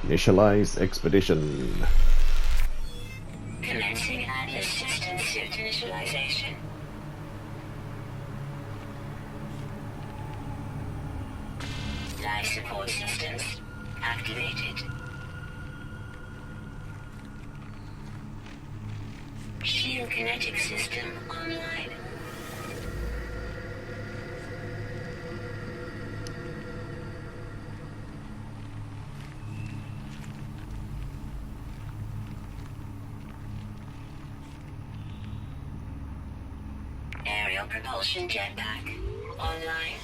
Initialize expedition. Commencing Atlas system suit initialization. Life support systems activated. Shield kinetic system online. Aerial propulsion jetpack online.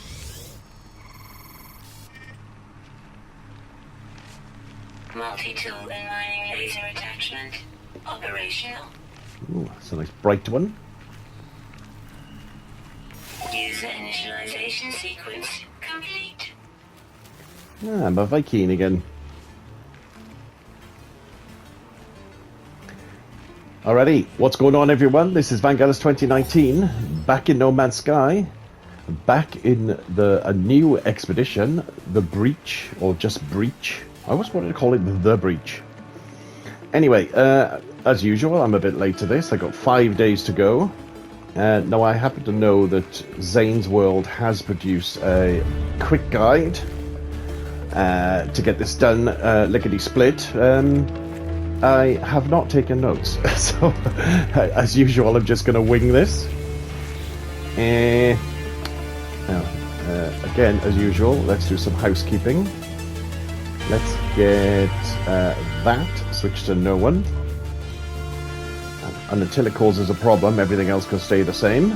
Multi-tool and mining laser attachment operational. Ooh, that's a nice bright one. User initialization sequence complete. Ah, I'm a Viking again. Alrighty, what's going on, everyone? This is Vanguard's 2019, back in No Man's Sky, back in a new expedition, the Breach, or just Breach. I always wanted to call it the Breach. Anyway, as usual, I'm a bit late to this. I got 5 days to go. Now, I happen to know that Zane's World has produced a quick guide to get this done lickety-split. I have not taken notes, so as usual, I'm just going to wing this. Now, again, as usual, let's do some housekeeping. Let's get that switched to no one. And until it causes a problem, everything else can stay the same.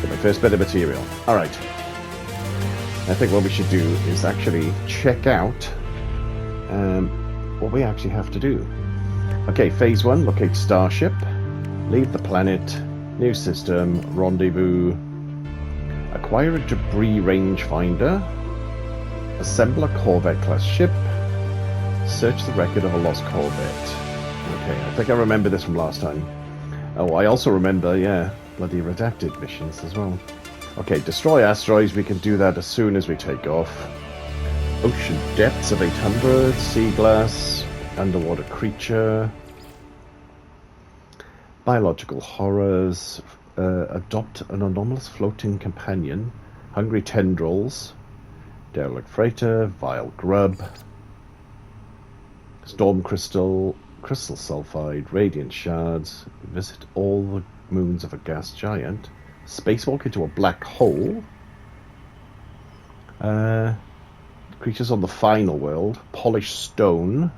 Get my first bit of material. Alright. I think what we should do is actually check out what we actually have to do. Okay, phase 1, locate starship, leave the planet, new system, rendezvous, acquire a debris rangefinder, assemble a Corvette-class ship, search the record of a lost Corvette. Okay, I think I remember this from last time. Oh, I also remember, yeah, bloody redacted missions as well. Okay, destroy asteroids, we can do that as soon as we take off. Ocean depths of 800, sea glass, underwater creature, biological horrors, adopt an anomalous floating companion, hungry tendrils, derelict freighter, vile grub, storm crystal, crystal sulfide, radiant shards, visit all the moons of a gas giant, spacewalk into a black hole, creatures on the final world, polished stone,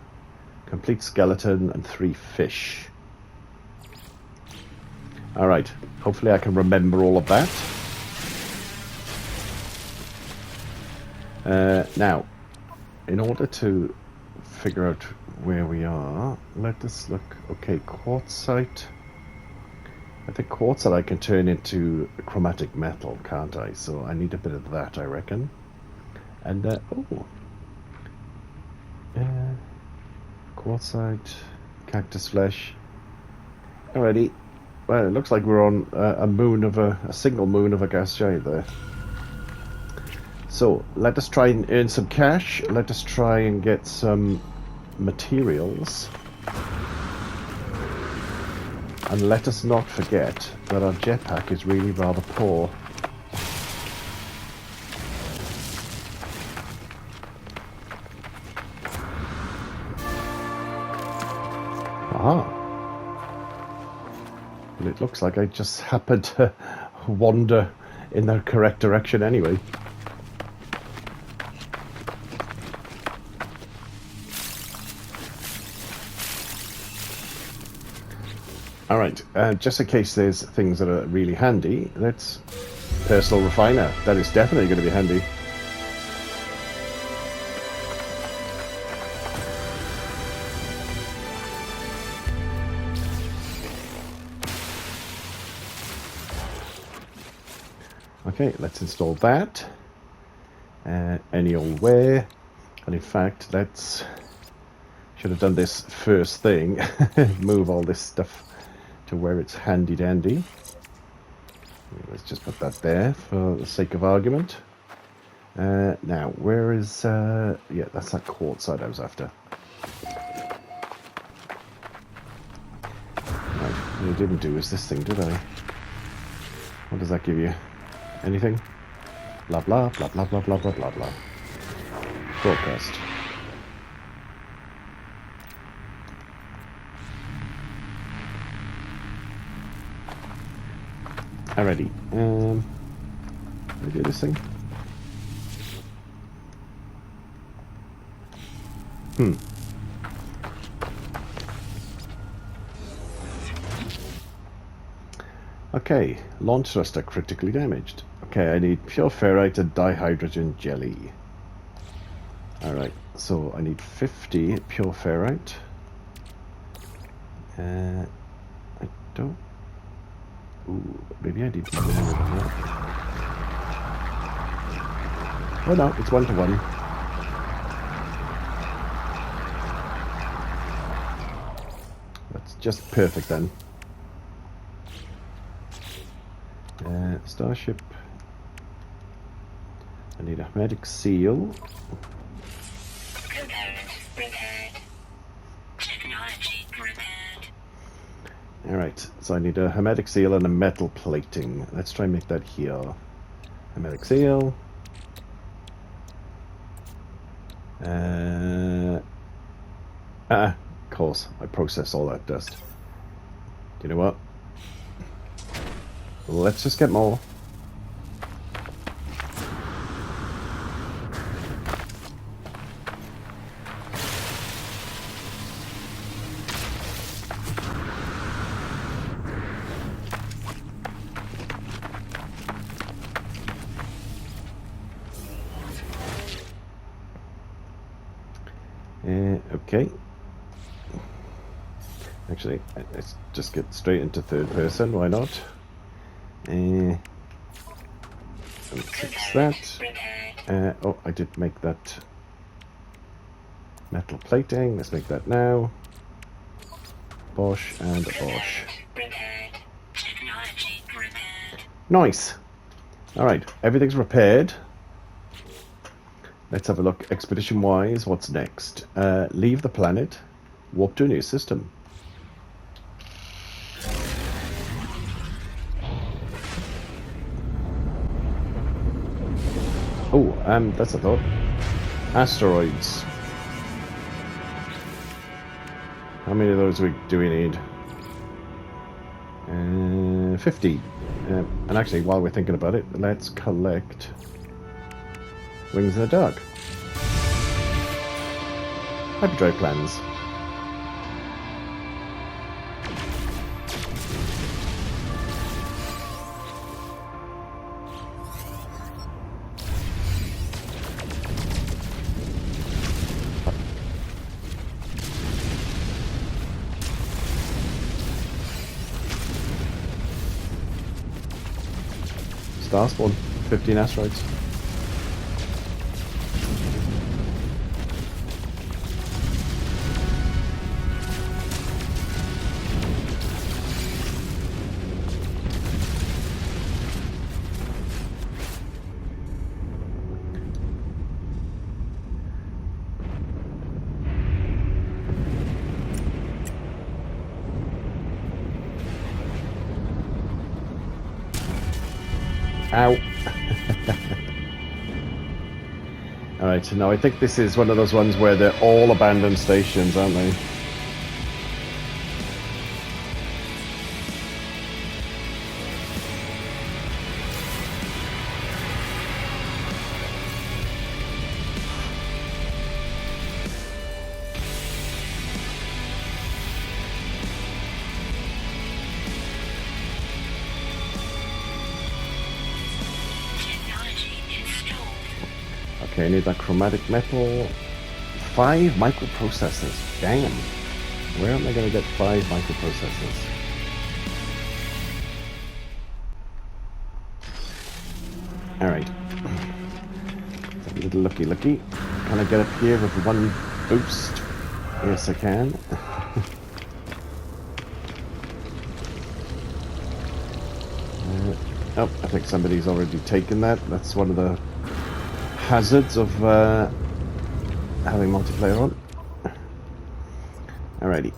complete skeleton, and 3 fish. Alright, hopefully I can remember all of that. Now, in order to figure out where we are, let us look. Okay, quartzite. I think quartzite I can turn into chromatic metal, can't I? So I need a bit of that, I reckon. And, quartzite, cactus flesh. Alrighty. Well, it looks like we're on a single moon of a gas giant there. So, let us try and earn some cash. Let us try and get some materials. And let us not forget that our jetpack is really rather poor. Aha. Well, it looks like I just happened to wander in the correct direction anyway. Alright, just in case there's things that are really handy, let's... Personal refiner, that is definitely going to be handy. Okay, let's install that. Any old way. And in fact, let's... Should have done this first thing. Move all this stuff to where it's handy dandy. Let's just put that there for the sake of argument. Now, where is... yeah, that's that quartz side I was after. Right, what I didn't do is this thing, did I? What does that give you? Anything? Blah, blah, blah, blah, blah, blah, blah, blah, blah. Broadcast. Alrighty. Can we do this thing? Okay, launch thruster critically damaged. Okay, I need pure ferrite and dihydrogen jelly. Alright, so I need 50 pure ferrite. I don't... Ooh, maybe I need more than that. Oh no, it's 1-to-1. That's just perfect then. Starship. I need a hermetic seal. Component repaired. Technology repaired. Alright, so I need a hermetic seal and a metal plating. Let's try and make that here. Hermetic seal. Of course, I process all that dust. Do you know what? Let's just get more. Okay. Actually, let's just get straight into third person. Why not? Fix that. Oh, I did make that metal plating. Let's make that now. Bosh and Bosh. Nice. All right, everything's repaired. Let's have a look. Expedition-wise, what's next? Leave the planet. Warp to a new system. Oh, that's a thought. Asteroids. How many of those do we need? 50. And actually, while we're thinking about it, let's collect Wings in the Dark. Hyperdrive plans. Star spawn, 15 asteroids. Ow. Alright, so now I think this is one of those ones where they're all abandoned stations, aren't they? Okay, I need that chromatic metal. 5 microprocessors. Damn. Where am I going to get 5 microprocessors? Alright. A little looky. Can I get up here with one boost? Yes, I can. Oh, I think somebody's already taken that. That's one of the hazards of having multiplayer on. Alrighty.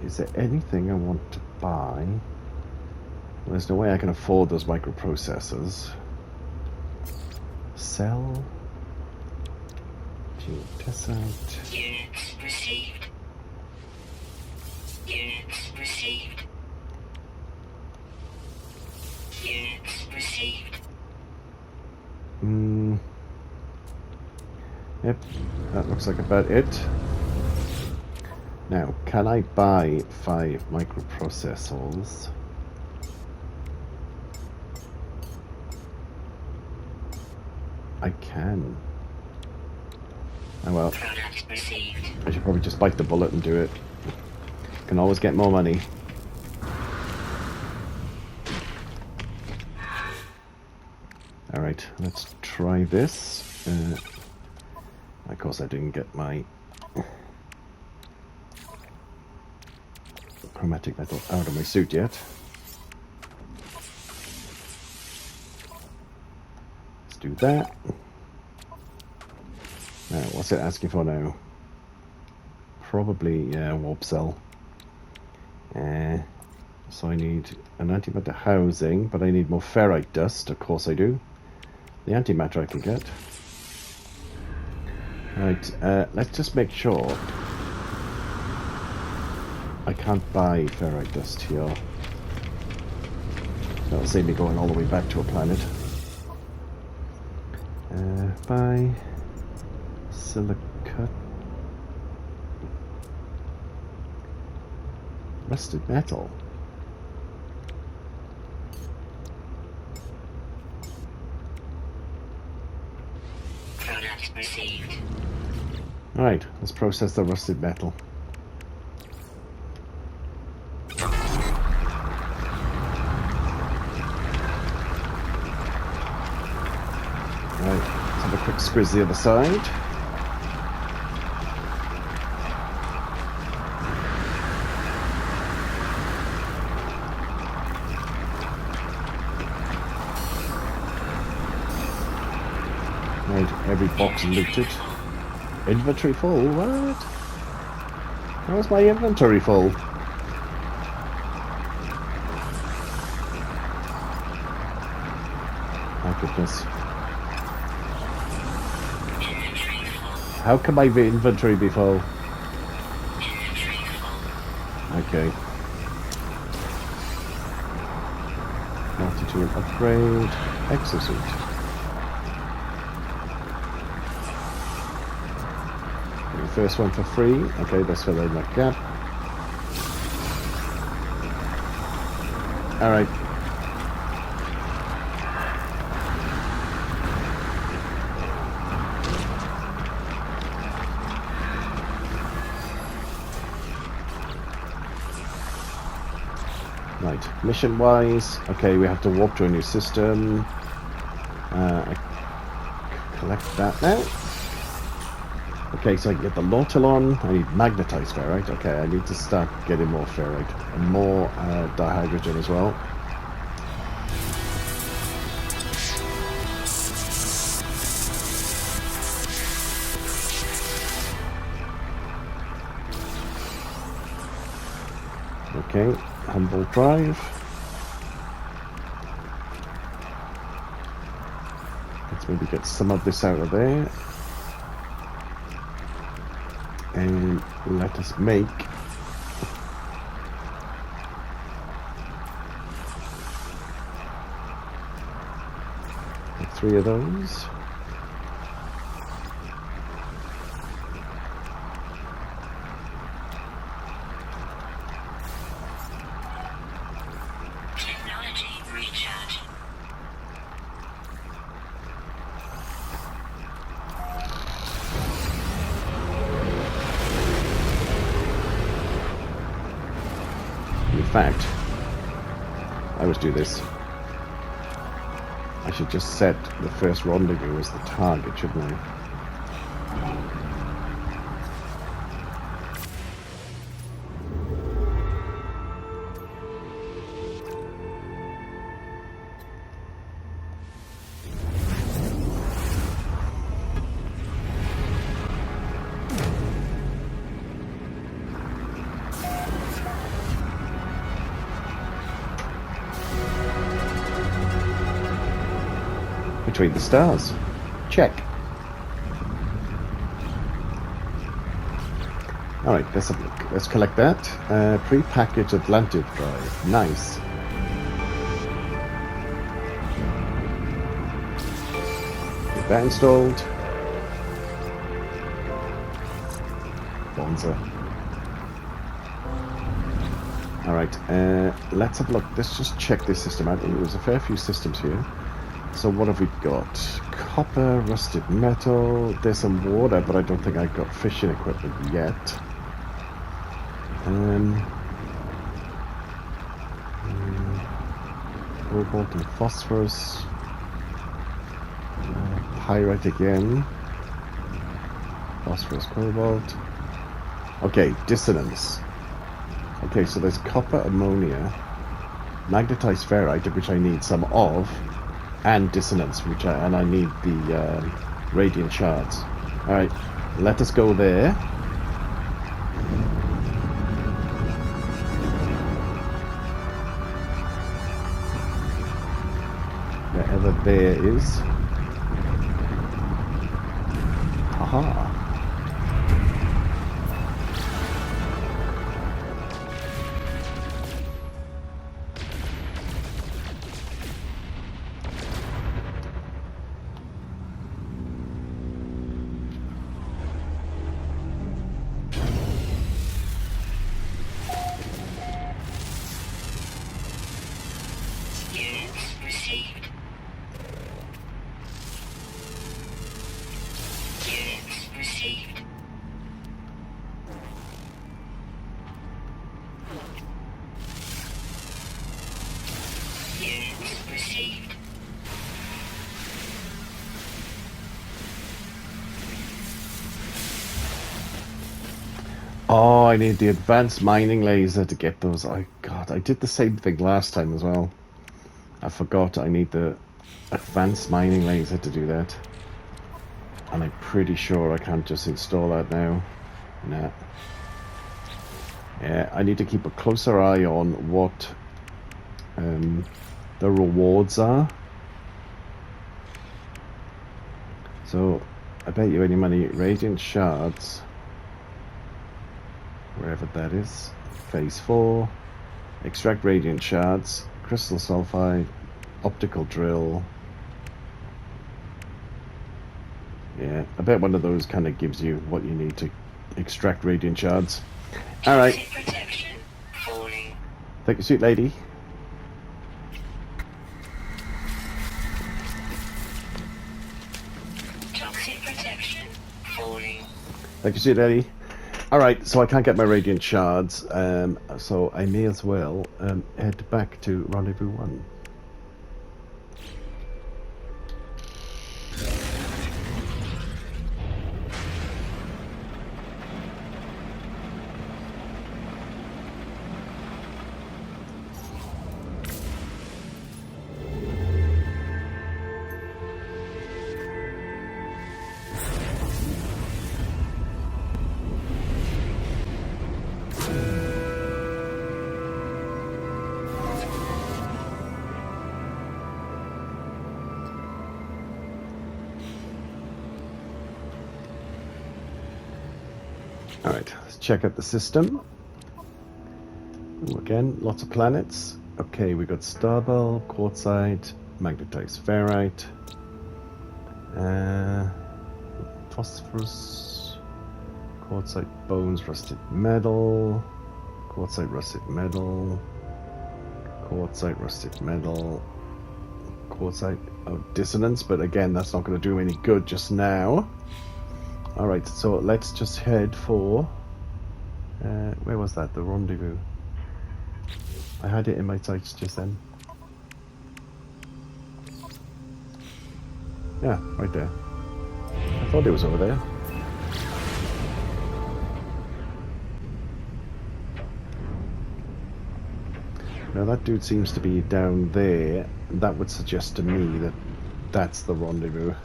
Is there anything I want to buy? Well, there's no way I can afford those microprocessors. Sell. Test out. Units received. Units received. Units received. Yep, that looks like about it. Now, can I buy 5 microprocessors? I can. Oh well. Product received. I should probably just bite the bullet and do it. Can always get more money. Alright, let's try this. Of course I didn't get my chromatic metal out of my suit yet. Let's do that. Now, what's it asking for now? Probably, yeah, warp cell. So I need an antimatter housing, but I need more ferrite dust. Of course I do. The antimatter I can get. Right, let's just make sure I can't buy ferrite dust here. That'll save me going all the way back to a planet. Buy silicate. Rusted metal. Product received. Alright, let's process the rusted metal. Right, let's have a quick squiz the other side. Right, every box looted. Inventory full? What? How's my inventory full? My goodness. Inventory full. How can my inventory be full? Inventory full. Okay. Multi-tool upgrade. Exosuit. The first one for free. Okay, let's fill in that gap. Alright. Right, mission-wise, okay, we have to warp to a new system. Collect that now. Okay, so I can get the Lautilon. I need magnetized ferrite. Okay, I need to start getting more ferrite. And more dihydrogen as well. Okay, Humboldt Drive. Let's maybe get some of this out of there. And let us make like 3 of those. Technology recharge. In fact, I always do this. I should just set the first rendezvous as the target, shouldn't I? Between the stars. Check. Alright, let's have a look. Let's collect that. Pre-packaged Atlantic drive. Nice. Get that installed. Bonza. Alright, let's have a look. Let's just check this system out. There's a fair few systems here. So what have we got? Copper, rusted metal. There's some water, but I don't think I've got fishing equipment yet. Cobalt and phosphorus. Pyrite again. Phosphorus, cobalt. Okay, dissonance. Okay, so there's copper, ammonia, magnetized ferrite, which I need some of, and dissonance, and I need the radiant shards. All right, let us go there. Wherever there is. Aha. Units received. Units received. Units received. Oh, I need the advanced mining laser to get those. God, I did the same thing last time as well. I forgot I need the advanced mining laser to do that. And I'm pretty sure I can't just install that now. Nah. Yeah, I need to keep a closer eye on what the rewards are. So, I bet you any money, radiant shards, wherever that is, phase 4, extract radiant shards, crystal sulfide, optical drill. Yeah, I bet one of those kind of gives you what you need to extract radiant shards. Alright. Toxic protection falling. Take your suit, lady. Toxic protection falling. Take your suit, lady. Alright, so I can't get my radiant shards, so I may as well head back to Rendezvous 1. Alright, let's check out the system. Ooh, again, lots of planets. Okay, we got Starbell, Quartzite, Magnetized Ferrite, Phosphorus, Quartzite Bones, Rusted Metal, Quartzite Rusted Metal, Quartzite Rusted Metal, Quartzite Dissonance, but again, that's not going to do any good just now. Alright, so let's just head for... where was that? The rendezvous. I had it in my sights just then. Yeah, right there. I thought it was over there. Now that dude seems to be down there. That would suggest to me that that's the rendezvous.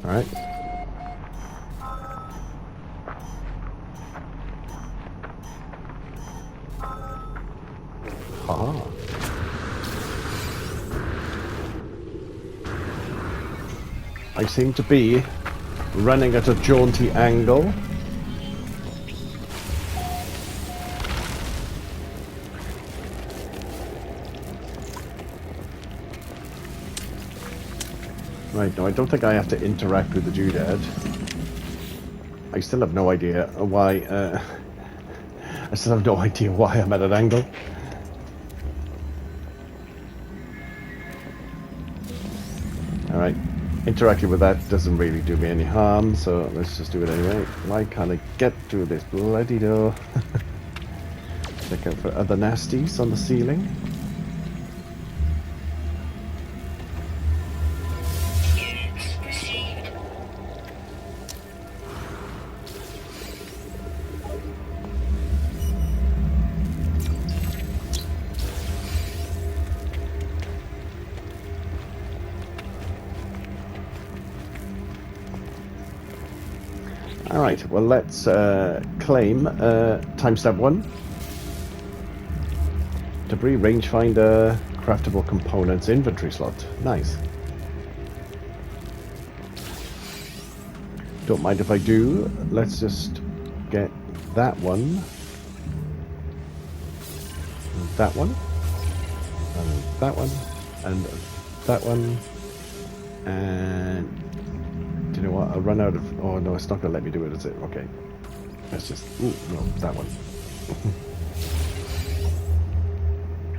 Alright. I seem to be running at a jaunty angle. Right, no, I don't think I have to interact with the doodad. I still have no idea why, I still have no idea why I'm at an angle. Alright, interacting with that doesn't really do me any harm, so let's just do it anyway. Why can't I get through this bloody door? Check out for other nasties on the ceiling. Units received. Alright, well let's claim timestamp 1. Debris rangefinder, craftable components, inventory slot. Nice. Don't mind if I do. Let's just get that one. And that one. And that one. And that one. And... do you know what? I'll run out of... oh no, it's not going to let me do it, is it? Okay. Let's just... ooh, no, that one.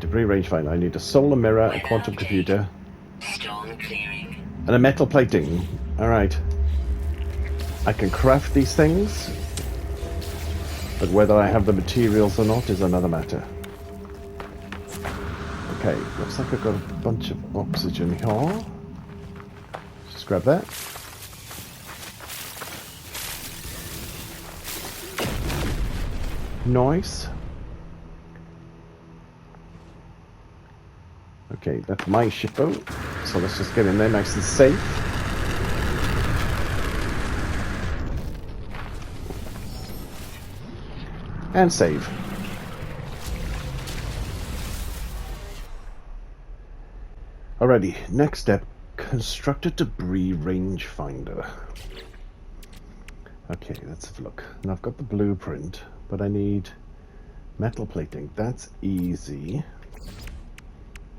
Debris rangefinder. I need a solar mirror, a quantum computer, Storm clearing. and a metal plating. Alright. I can craft these things, but whether I have the materials or not is another matter. Okay, looks like I've got a bunch of oxygen here. Just grab that. Nice. Okay, that's my shipboat. So let's just get in there nice and safe. And save. Alrighty, next step, construct a debris rangefinder. Okay, let's have a look. Now I've got the blueprint, but I need metal plating. That's easy.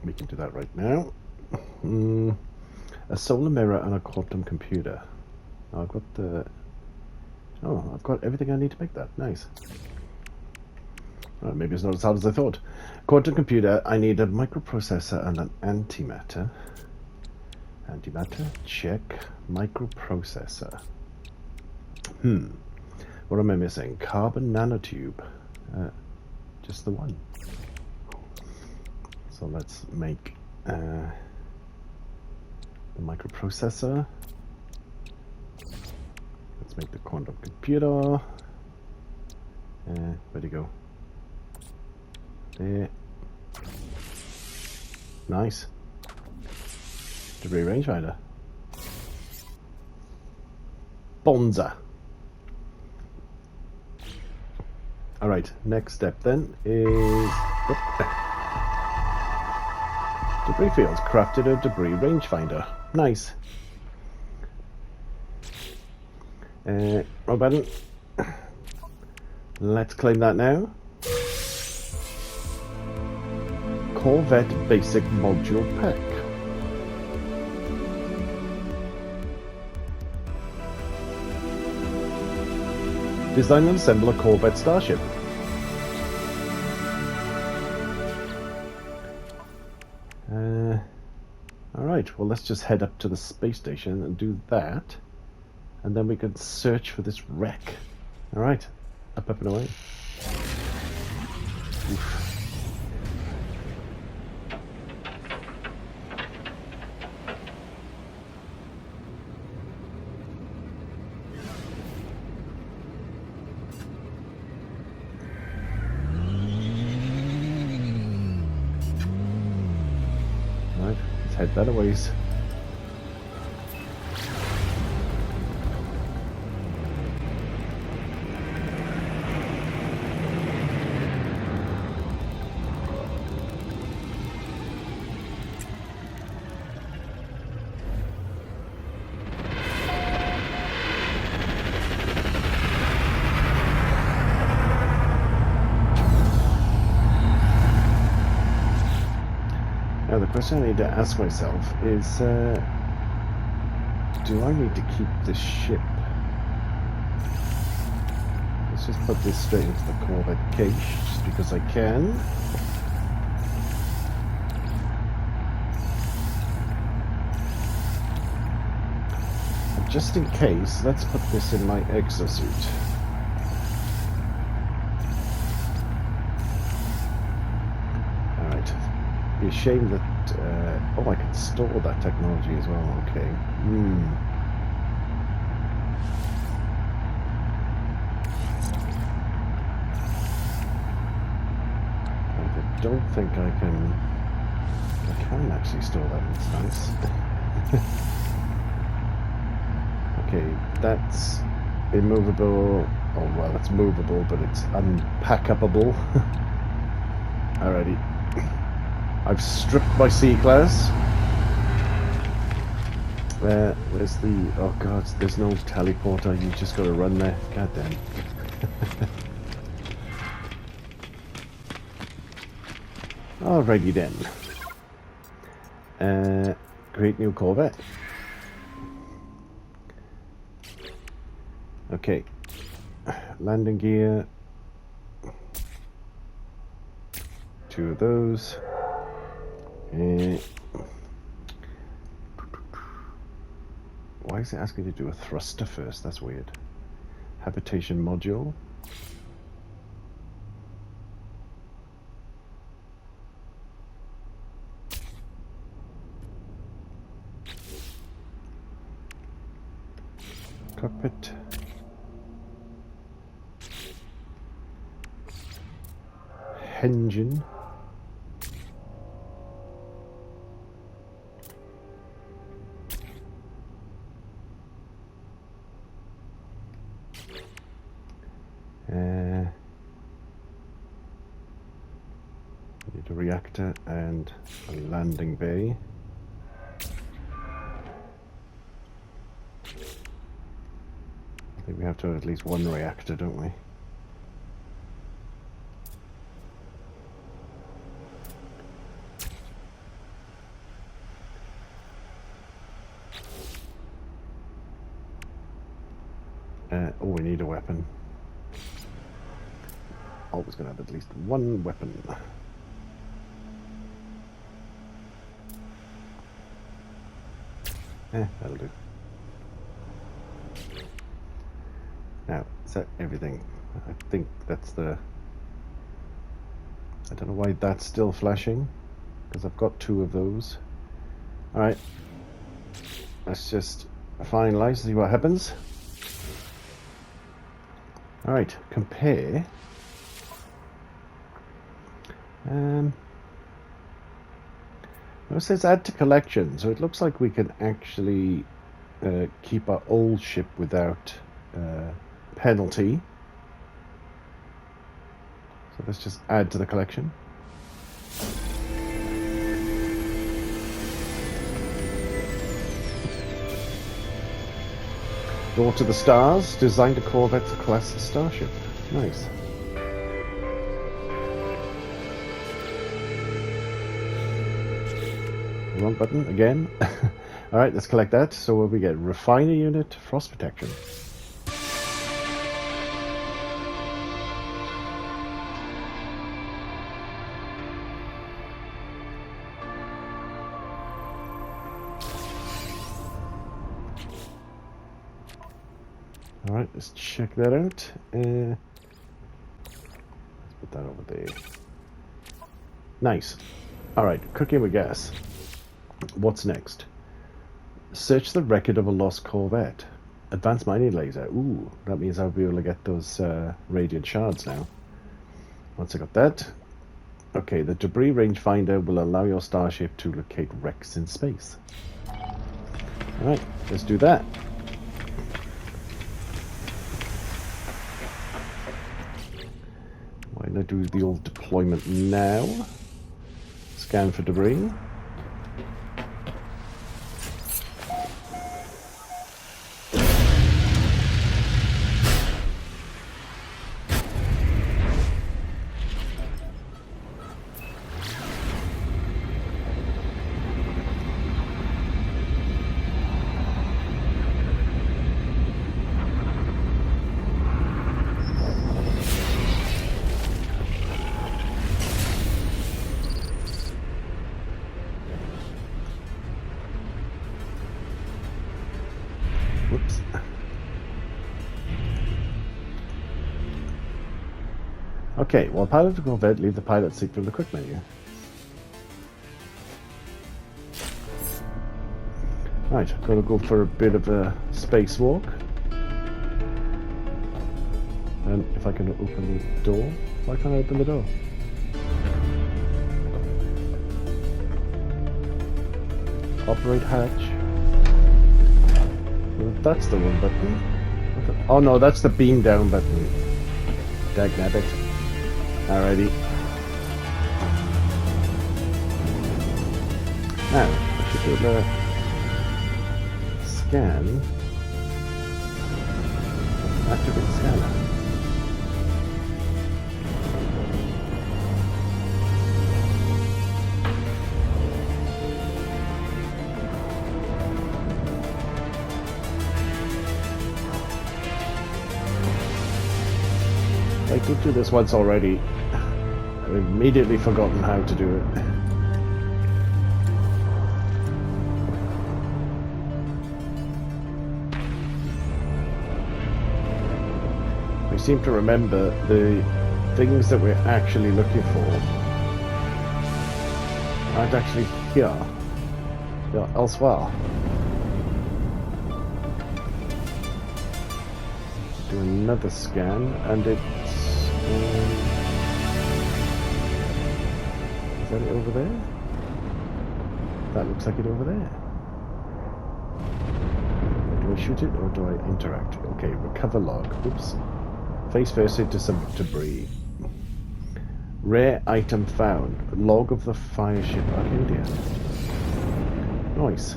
We can do that right now. A solar mirror and a quantum computer. I've got the... oh, I've got everything I need to make that. Nice. Well, maybe it's not as hard as I thought. Quantum computer, I need a microprocessor and an antimatter. Antimatter, check. Microprocessor. What am I missing? Carbon nanotube. Just the one. So let's make the microprocessor. Let's make the quantum computer. Where'd it go? There. Nice. Debris rangefinder. Bonza. Alright, next step then is... debris fields. Crafted a debris rangefinder. Nice. Wrong button. Let's claim that now. Corvette basic module pack. Design and assemble a Corvette starship. Alright, well let's just head up to the space station and do that. And then we can search for this wreck. Alright, up and away. Oof. Head that a ways. question I need to ask myself is, do I need to keep this ship? Let's just put this straight into the Corvette cage, just because I can. And just in case, let's put this in my exosuit. Alright. Be a shame that... oh, I can store that technology as well, okay. I don't think I can... I can actually store that, it's nice. Okay, that's immovable. Oh, well, it's movable, but it's unpackable. Alrighty. I've stripped my C-Class. Where's the... Oh god, there's no teleporter, you just gotta run there. God damn. Alrighty then. Create new Corvette. Okay. Landing gear. 2 of those. Why is it asking me to do a thruster first? That's weird. Habitation module. Cockpit. Engine. Need a reactor and a landing bay. I think we have to have at least one reactor, don't we? Oh, we need a weapon. Always gonna have at least one weapon. That'll do. Now, is that everything? I think that's the... I don't know why that's still flashing, because I've got 2 of those. Alright. Let's just finalize, see what happens. Alright, compare. It says add to collection, so it looks like we can actually keep our old ship without penalty. So let's just add to the collection. Door to the Stars, designed a Corvette-class starship. Nice. Wrong button again. Alright, let's collect that. So what we get? Refiner unit, frost protection. Alright, let's check that out. Let's put that over there. Nice. Alright, cooking with gas. What's next? Search the record of a lost Corvette. Advanced mining laser. Ooh, that means I'll be able to get those radiant shards now. Once I got that. Okay, the debris rangefinder will allow your starship to locate wrecks in space. Alright, let's do that. Why don't I do the old deployment now? Scan for debris. Okay, well, pilot the Corvette, leave the pilot seat from the quick menu. Right, gonna go for a bit of a spacewalk. And if I can open the door. Why can't I open the door? Operate hatch. Well, that's the one button. Oh no, that's the beam down button. Dagnabbit. Alrighty. Now, I should do the scan. Activate scanner. I did do this once already. I've immediately forgotten how to do it. I seem to remember the things that we're actually looking for aren't actually here. They're elsewhere. Do another scan, and it's... is that it over there? That looks like it over there. Do I shoot it or do I interact? Okay, recover log. Oops. Face first into some debris. Rare item found. Log of the fire ship Arcadia. Nice.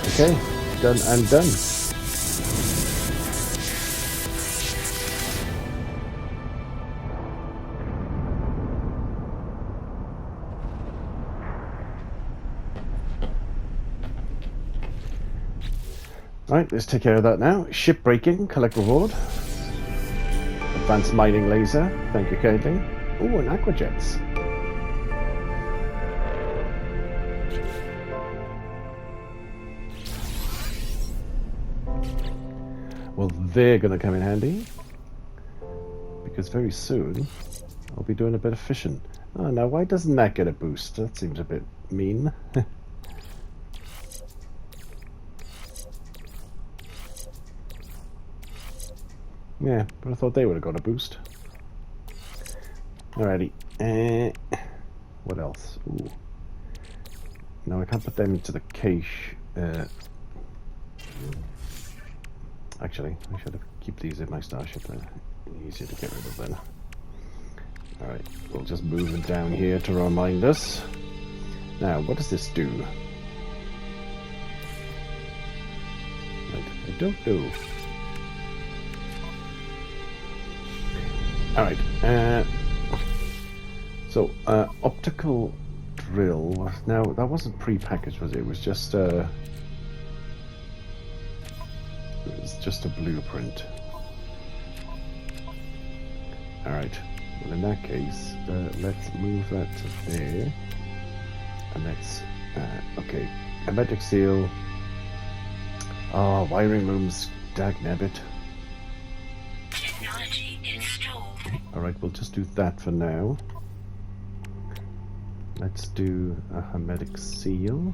Okay, done and done. Right, let's take care of that now. Ship breaking, collect reward. Advanced mining laser, thank you kindly. Ooh, an aquajets. Well, they're gonna come in handy. Because very soon, I'll be doing a bit of fishing. Oh, now why doesn't that get a boost? That seems a bit mean. Yeah, but I thought they would have got a boost. Alrighty. What else? Ooh. No, I can't put them into the cache. Actually, I should have keep these in my starship. Easier to get rid of then. Alright, we'll just move them down here to remind us. Now, what does this do? Right, I don't know. Alright, so, optical drill. Now, that wasn't pre-packaged, was it? It was just a blueprint. Alright, well in that case, let's move that to there. And let's, okay, hermetic seal. Oh, wiring looms, dagnabbit. Technology installed. Alright, we'll just do that for now. Let's do a hermetic seal.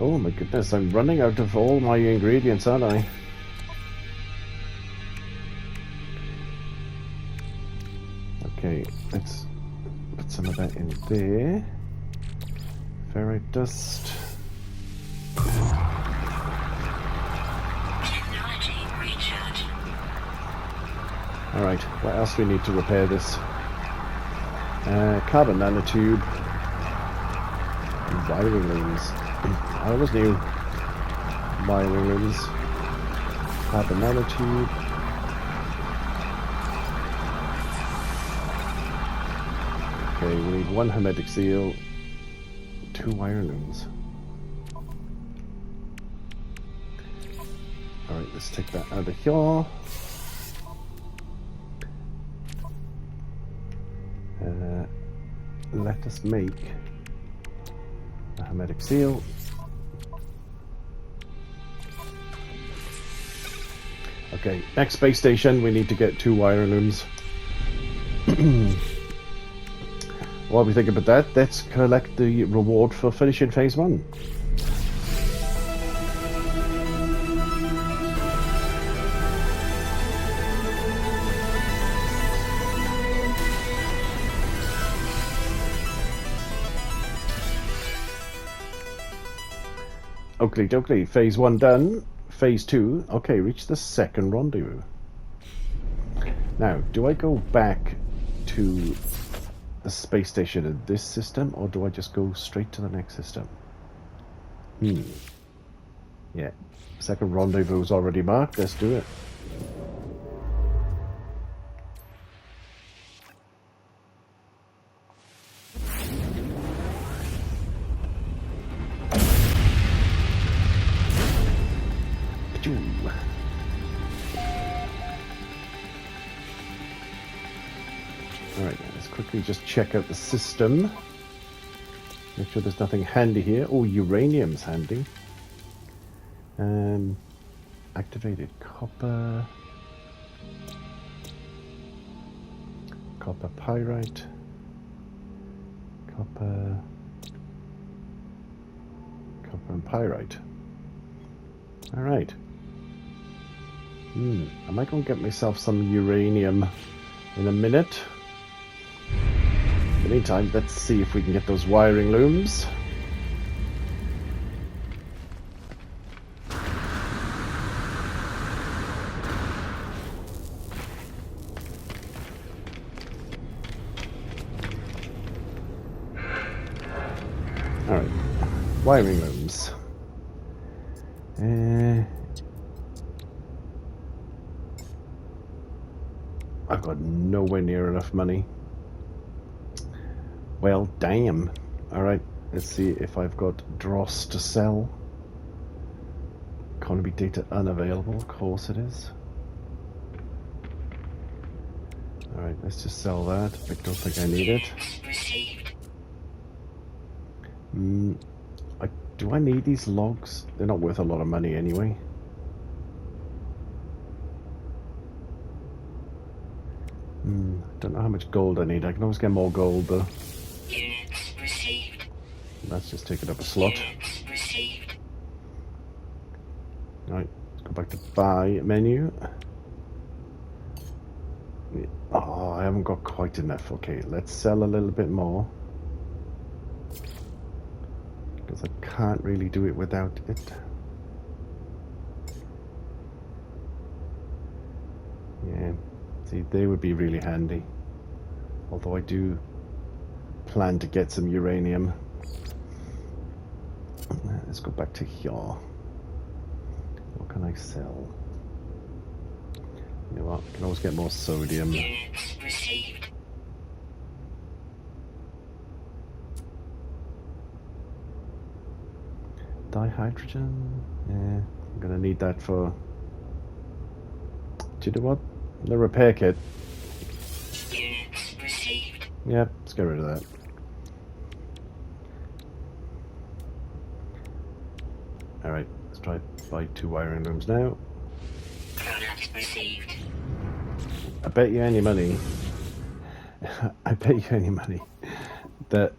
Oh my goodness, I'm running out of all my ingredients, aren't I? Okay, let's put some of that in there. Ferrite dust. Technology recharge. Alright, what else do we need to repair this? Carbon nanotube. Wiring looms. I always knew wiring looms. Carbon nanotube. Okay, we need one hermetic seal, 2 wire looms. Alright, let's take that out of here. Let us make a hermetic seal. Okay, next space station, we need to get 2 wiring looms. While we think about that, let's collect the reward for finishing phase 1. Oakley dokley, phase 1 done. Phase 2, okay, reach the second rendezvous. Now, do I go back to the space station in this system, or do I just go straight to the next system? Yeah, second rendezvous is already marked, let's do it. Alright, let's quickly just check out the system. Make sure there's nothing handy here. Oh, uranium's handy. Activated copper. Copper pyrite. Copper and pyrite. Alright. I might go and get myself some uranium in a minute. In the meantime, let's see if we can get those wiring looms. Alright, wiring looms. I've got nowhere near enough money. Well, damn. Alright, let's see if I've got dross to sell. Economy data unavailable, of course it is. Alright, let's just sell that. I don't think I need it. Do I need these logs? They're not worth a lot of money anyway. Don't know how much gold I need. I can always get more gold though. Let's just take it up a slot. Right, let's go back to buy menu. Oh, I haven't got quite enough. Okay, let's sell a little bit more. Because I can't really do it without it. Yeah, see, they would be really handy. Although I do plan to get some uranium. Let's go back to here. What can I sell? You know what? I can always get more sodium. Dihydrogen? Yeah, I'm gonna need that for... Do you know what? The repair kit. Yeah, let's get rid of that. Alright, let's try buy 2 wiring looms now. I bet you any money. I bet you any money that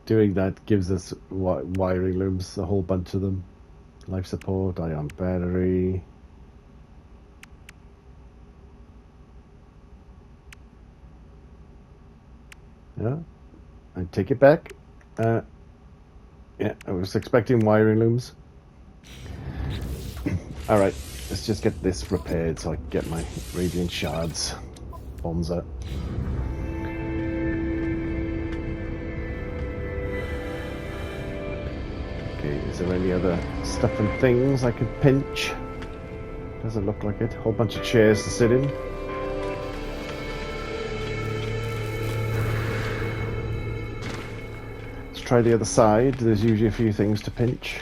doing that gives us wiring looms, a whole bunch of them. Life support, ion battery. Yeah, I take it back. Yeah, I was expecting wiring looms. Alright, let's just get this repaired so I can get my radiant shards. Bonza. Okay, is there any other stuff and things I could pinch? Doesn't look like it. Whole bunch of chairs to sit in. Let's try the other side. There's usually a few things to pinch.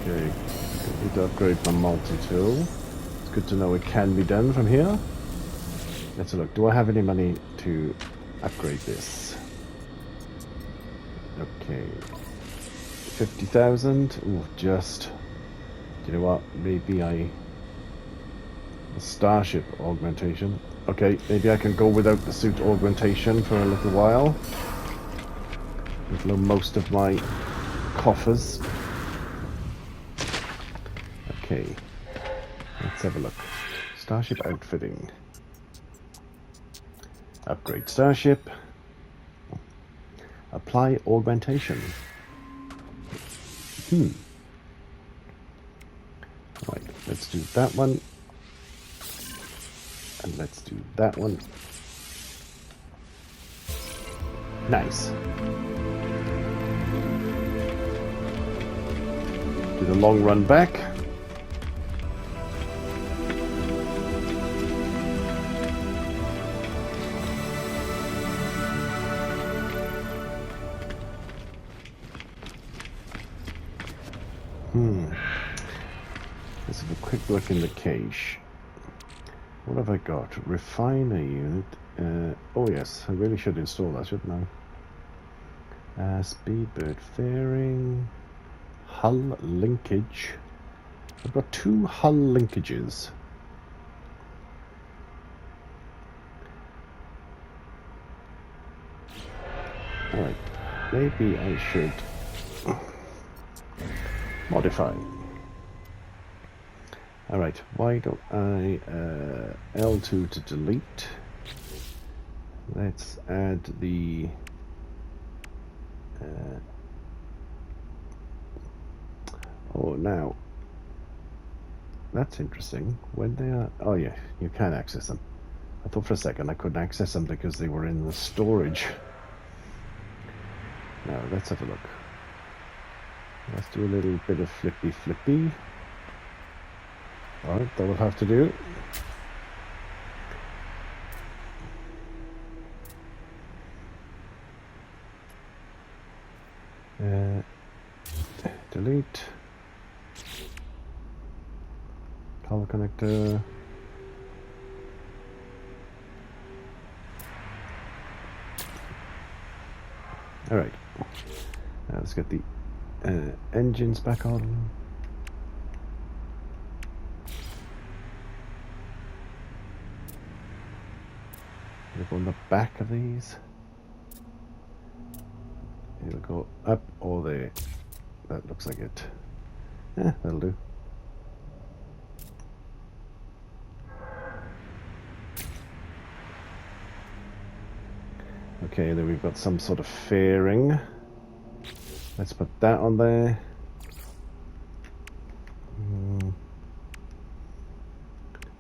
Okay, need to upgrade my multi-tool. It's good to know it can be done from here. Let's look. Do I have any money to upgrade this? Okay. 50,000. Ooh, just. You know what? Maybe a starship augmentation. Okay, maybe I can go without the suit augmentation for a little while. Overflow most of my coffers. Okay, let's have a look. Starship outfitting. Upgrade starship. Apply augmentation. Right, let's do that one. And let's do that one. Nice. Do the long run back. Let's have a quick look in the cache. What have I got? Refine a unit. Oh yes, I really should install that, shouldn't I? Speedbird fairing. Hull linkage. I've got 2 hull linkages. Alright, maybe I should modify. Alright, why don't I L2 to delete. Let's add the oh, now that's interesting. When they are, oh yeah, you can access them. I thought for a second I couldn't access them because they were in the storage. Now let's have a look. Let's do a little bit of flippy. Alright, that will have to do. Delete. Color connector. Alright. Now let's get the engines back on. Look on the back of these. It'll go up or there. That looks like it. Yeah, that'll do. Okay, then we've got some sort of fairing. Let's put that on there.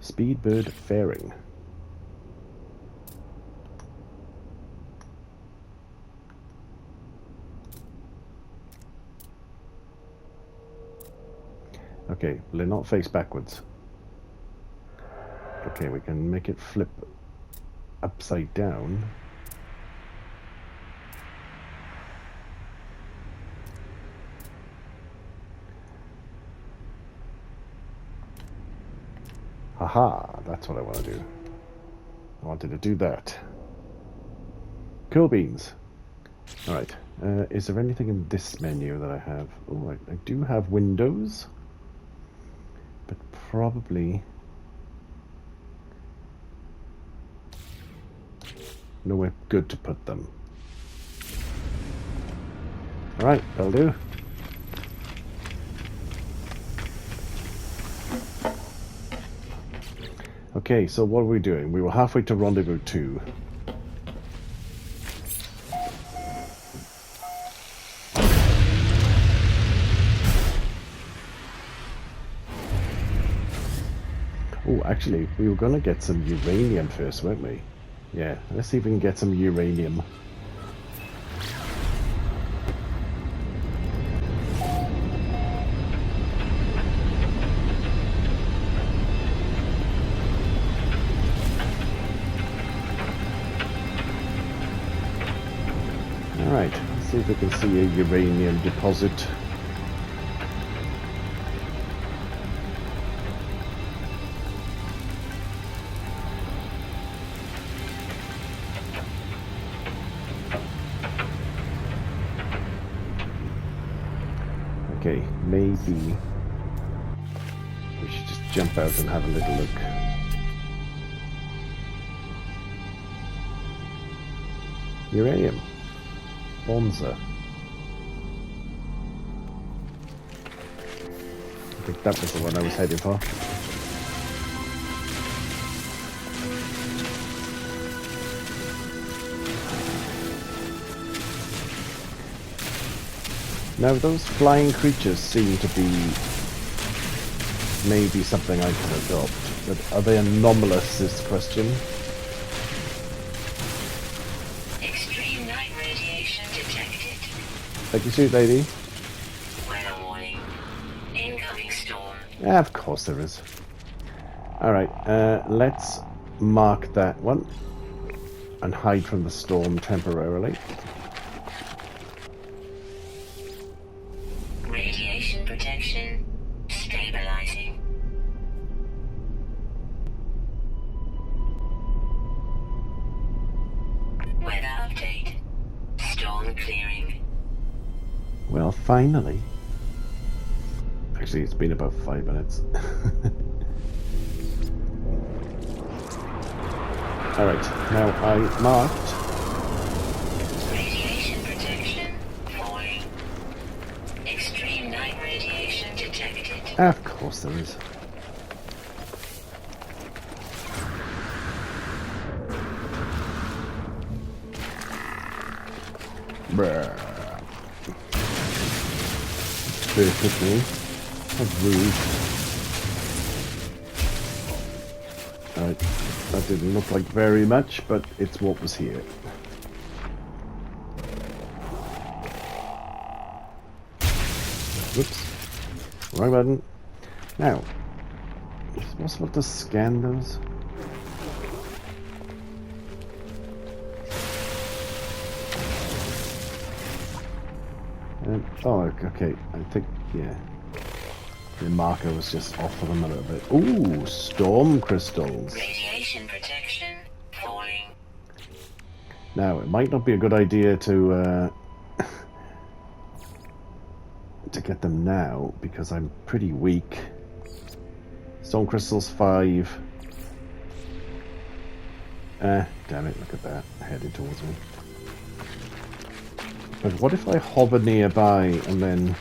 Speedbird fairing. Okay, will it not face backwards? Okay, we can make it flip upside down. Haha, that's what I want to do. I wanted to do that. Cool beans. Alright, is there anything in this menu that I have? Oh, I do have windows. But probably nowhere good to put them. Alright, that'll do. Okay, so what are we doing? We were halfway to Rendezvous 2. Oh, actually, we were going to get some uranium first, weren't we? Yeah, let's see if we can get some uranium. Alright, let's see if we can see a uranium deposit. Okay, maybe we should just jump out and have a little look. Uranium. Bonza. I think that was the one I was heading for. Now those flying creatures seem to be maybe something I can adopt, but are they anomalous is the question. Extreme night radiation detected. Thank you, sweet lady. Weather warning. Incoming storm. Yeah, of course there is. Alright, let's mark that one and hide from the storm temporarily. Radiation protection. Stabilizing. Weather update. Storm clearing. Well, finally. Actually, it's been about 5 minutes. Alright, now I marked. Radiation protection. Falling. Extreme night radiation detected. Of course there is. Bruh. Very quickly. That's rude. Alright, that didn't look like very much, but it's what was here. Whoops. Wrong button. Now, is it possible to scan those? Oh, okay. I think, yeah. The marker was just off for them a little bit. Ooh, storm crystals. Radiation protection. Falling. Now, it might not be a good idea to get them now, because I'm pretty weak. Stone crystals 5. Damn it, look at that. Heading towards me. But what if I hover nearby and then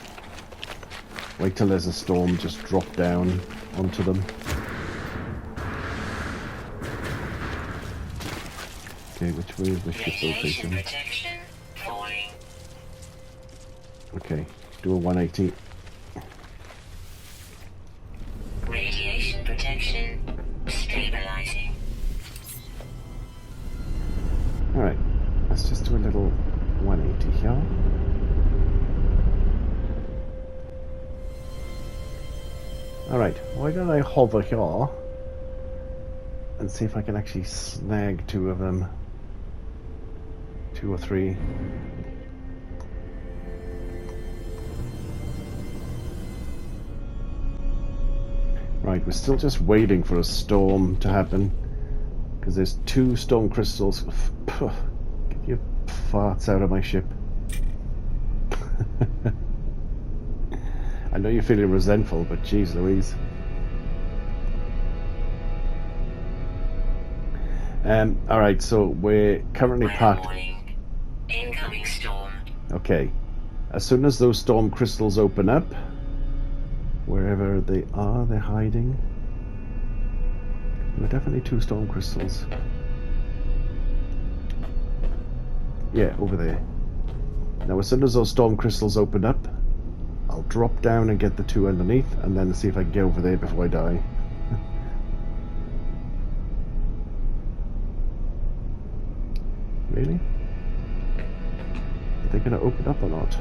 wait till there's a storm, just drop down onto them? Okay, which way is the ship Radiation location? protection. Falling. Okay, do a 180. Radiation protection. Stabilizing. Alright, let's just do a little 180 here. Alright, why don't I hover here and see if I can actually snag 2 of them. 2 or 3. Right, we're still just waiting for a storm to happen, because there's 2 storm crystals. Puh, get your farts out of my ship. I know you're feeling resentful, but geez Louise. Alright, so we're currently Weather parked. warning. Incoming storm. Okay, as soon as those storm crystals open up, wherever they are, they're hiding. There are definitely 2 storm crystals. Yeah, over there. Now, as soon as those storm crystals open up, I'll drop down and get the 2 underneath, and then see if I can get over there before I die. Really? Are they going to open up or not?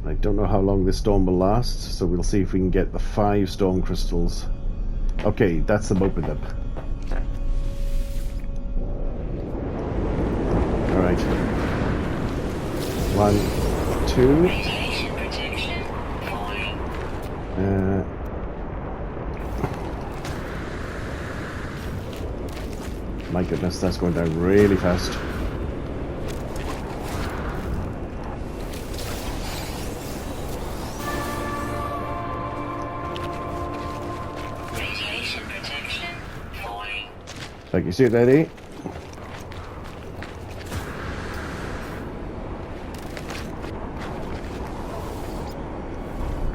I don't know how long this storm will last, so we'll see if we can get the 5 storm crystals. Okay, that's them opened up. Alright. 1, 2. Radiation protection. Falling. My goodness, that's going down really fast. Radiation protection falling. Like you see it, lady?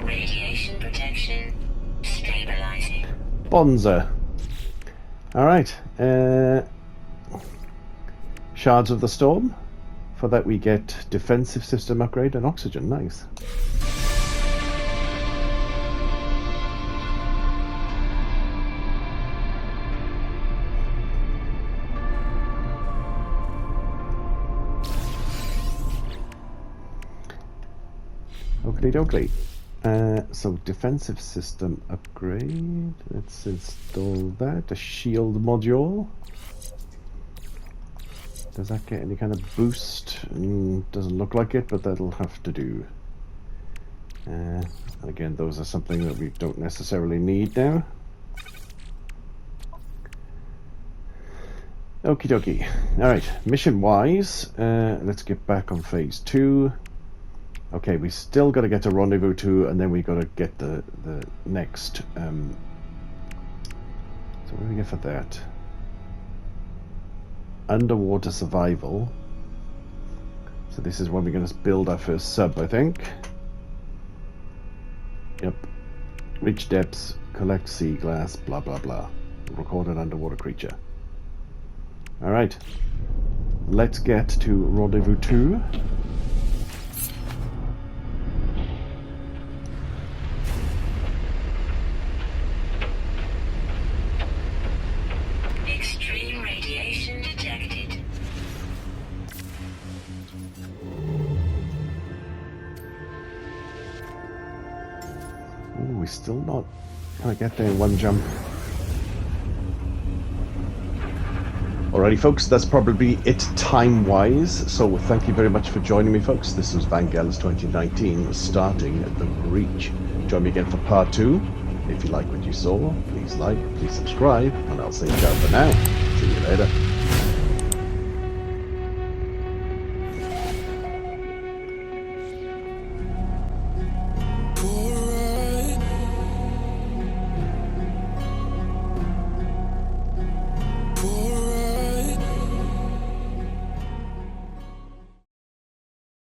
Radiation protection stabilizing. Bonza. Alright. Shards of the Storm. For that we get defensive system upgrade and oxygen. Nice. Oakley dokley. So defensive system upgrade. Let's install that. A shield module. Does that get any kind of boost? Doesn't look like it, but that'll have to do. And again, those are something that we don't necessarily need now. Okie dokie. Alright, mission wise, let's get back on phase 2. Okay, we still got to get to Rendezvous 2, and then we got to get the next. So what do we get for that? Underwater survival. So this is when we're going to build our first sub, I think. Yep. Reach depths, collect sea glass, blah blah blah. Record an underwater creature. Alright. Let's get to Rendezvous 2. Extreme radiation detected. Ooh, we're still not gonna get there in one jump. Alrighty folks, that's probably it time-wise, so thank you very much for joining me folks. This was Vangelis 2019, starting the Breach. Join me again for part 2. If you like what you saw, please like, please subscribe, and I'll say ciao for now. See you later.